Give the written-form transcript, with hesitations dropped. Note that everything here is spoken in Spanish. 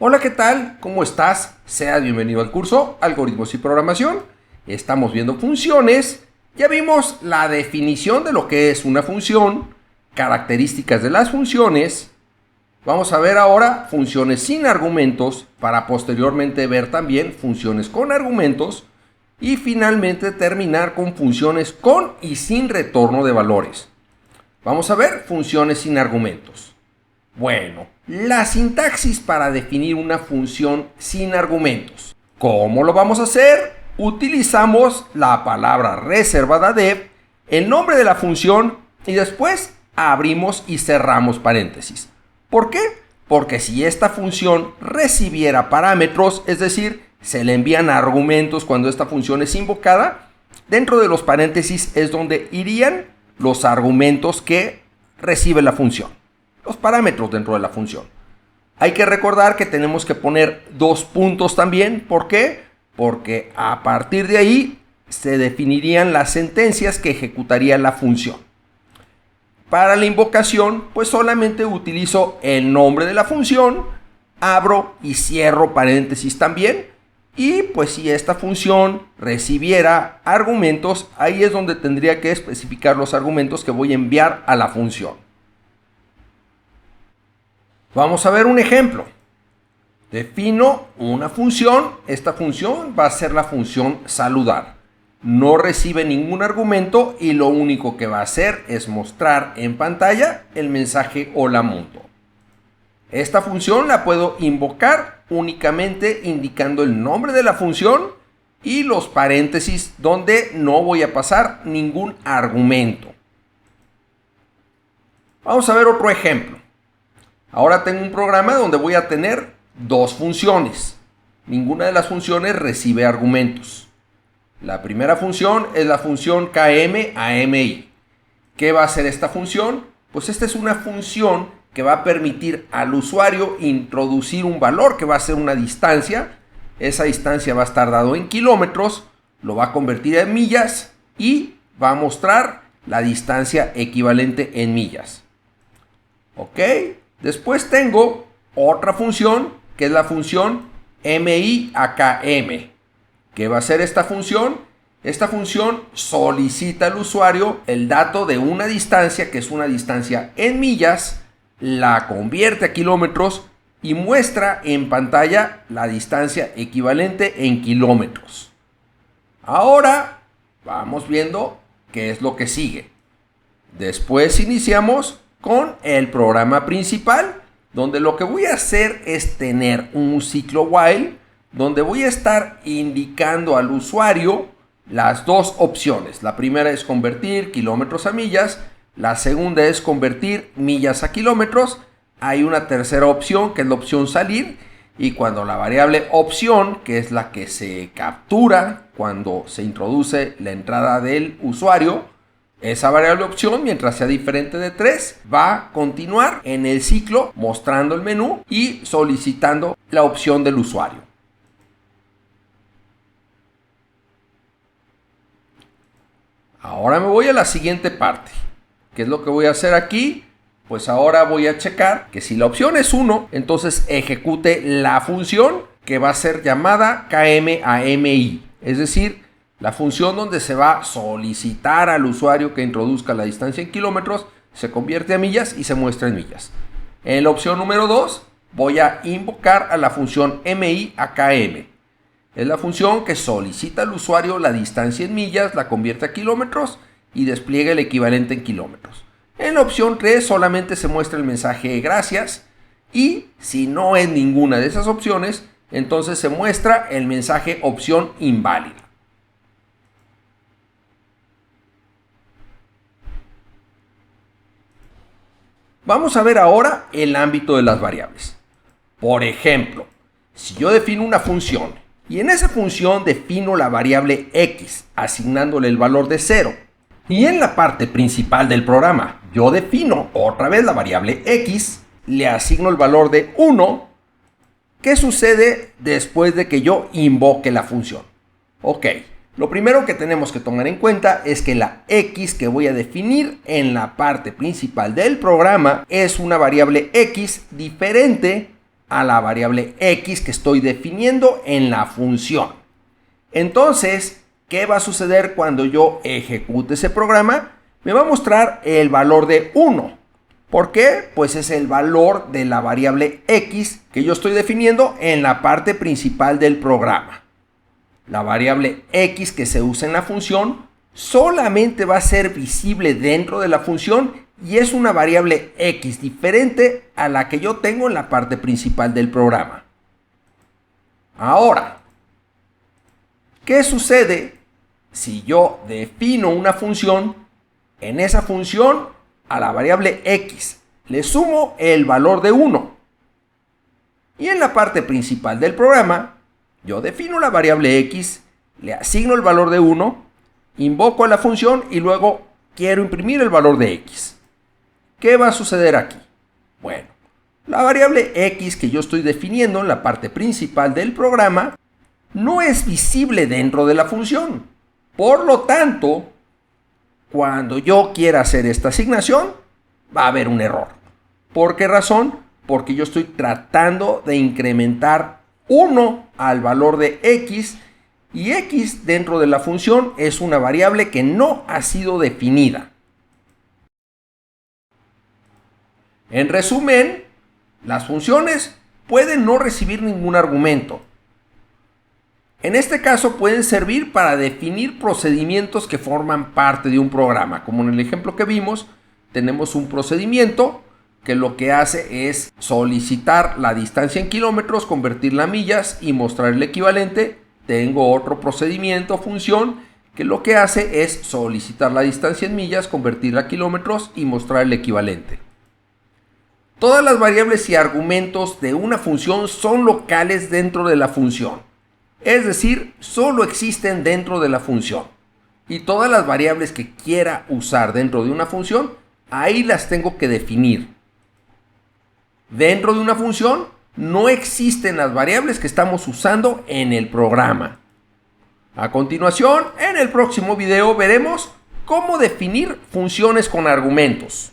Hola, ¿qué tal? ¿Cómo estás? Sea bienvenido al curso Algoritmos y Programación. Estamos viendo funciones. Ya vimos la definición de lo que es una función, características de las funciones. Vamos a ver ahora funciones sin argumentos para posteriormente ver también funciones con argumentos y finalmente terminar con funciones con y sin retorno de valores. Vamos a ver funciones sin argumentos. Bueno, la sintaxis para definir una función sin argumentos. ¿Cómo lo vamos a hacer? Utilizamos la palabra reservada def, el nombre de la función y después abrimos y cerramos paréntesis. ¿Por qué? Porque si esta función recibiera parámetros, es decir, se le envían argumentos cuando esta función es invocada, dentro de los paréntesis es donde irían los argumentos que recibe la función. Los parámetros dentro de la función. Hay que recordar que tenemos que poner dos puntos también. ¿Por qué? Porque a partir de ahí se definirían las sentencias que ejecutaría la función. Para la invocación, pues solamente utilizo el nombre de la función, abro y cierro paréntesis también. Y pues si esta función recibiera argumentos, ahí es donde tendría que especificar los argumentos que voy a enviar a la función. Vamos a ver un ejemplo. Defino una función. Esta función va a ser la función saludar. No recibe ningún argumento y lo único que va a hacer es mostrar en pantalla el mensaje hola mundo. Esta función la puedo invocar únicamente indicando el nombre de la función y los paréntesis donde no voy a pasar ningún argumento. Vamos a ver otro ejemplo. Ahora tengo un programa donde voy a tener dos funciones. Ninguna de las funciones recibe argumentos. La primera función es la función KM-AMI. ¿Qué va a hacer esta función? Pues esta es una función que va a permitir al usuario introducir un valor que va a ser una distancia. Esa distancia va a estar dado en kilómetros, lo va a convertir en millas y va a mostrar la distancia equivalente en millas. ¿Ok? Después tengo otra función que es la función MIAKM. ¿Qué va a hacer esta función? Esta función solicita al usuario el dato de una distancia que es una distancia en millas, la convierte a kilómetros y muestra en pantalla la distancia equivalente en kilómetros. Ahora vamos viendo qué es lo que sigue. Después iniciamos con el programa principal, donde lo que voy a hacer es tener un ciclo while, donde voy a estar indicando al usuario las dos opciones. La primera es convertir kilómetros a millas, la segunda es convertir millas a kilómetros. Hay una tercera opción que es la opción salir, y cuando la variable opción, que es la que se captura cuando se introduce la entrada del usuario, esa variable opción, mientras sea diferente de 3, va a continuar en el ciclo mostrando el menú y solicitando la opción del usuario. Ahora me voy a la siguiente parte. ¿Qué es lo que voy a hacer aquí? Pues ahora voy a checar que si la opción es 1, entonces ejecute la función que va a ser llamada KMAMI. Es decir, la función donde se va a solicitar al usuario que introduzca la distancia en kilómetros, se convierte a millas y se muestra en millas. En la opción número 2 voy a invocar a la función MIAKM. Es la función que solicita al usuario la distancia en millas, la convierte a kilómetros y despliega el equivalente en kilómetros. En la opción 3 solamente se muestra el mensaje gracias y si no es ninguna de esas opciones, entonces se muestra el mensaje opción inválida. Vamos a ver ahora el ámbito de las variables. Por ejemplo, si yo defino una función y en esa función defino la variable x asignándole el valor de 0 y en la parte principal del programa yo defino otra vez la variable x, le asigno el valor de 1, ¿qué sucede después de que yo invoque la función? Ok. Lo primero que tenemos que tomar en cuenta es que la x que voy a definir en la parte principal del programa es una variable x diferente a la variable x que estoy definiendo en la función. Entonces, ¿qué va a suceder cuando yo ejecute ese programa? Me va a mostrar el valor de 1. ¿Por qué? Pues es el valor de la variable x que yo estoy definiendo en la parte principal del programa. La variable x que se usa en la función solamente va a ser visible dentro de la función y es una variable x diferente a la que yo tengo en la parte principal del programa. Ahora, ¿qué sucede si yo defino una función? En esa función a la variable x le sumo el valor de 1. Y en la parte principal del programa, yo defino la variable x, le asigno el valor de 1, invoco a la función y luego quiero imprimir el valor de x. ¿Qué va a suceder aquí? Bueno, la variable x que yo estoy definiendo en la parte principal del programa no es visible dentro de la función. Por lo tanto, cuando yo quiera hacer esta asignación, va a haber un error. ¿Por qué razón? Porque yo estoy tratando de incrementar 1 al valor de x y x dentro de la función es una variable que no ha sido definida. En resumen, las funciones pueden no recibir ningún argumento. En este caso pueden servir para definir procedimientos que forman parte de un programa. Como en el ejemplo que vimos, tenemos un procedimiento que lo que hace es solicitar la distancia en kilómetros, convertirla a millas y mostrar el equivalente. Tengo otro procedimiento, función, que lo que hace es solicitar la distancia en millas, convertirla a kilómetros y mostrar el equivalente. Todas las variables y argumentos de una función son locales dentro de la función. Es decir, solo existen dentro de la función. Y todas las variables que quiera usar dentro de una función, ahí las tengo que definir. Dentro de una función no existen las variables que estamos usando en el programa. A continuación, en el próximo video veremos cómo definir funciones con argumentos.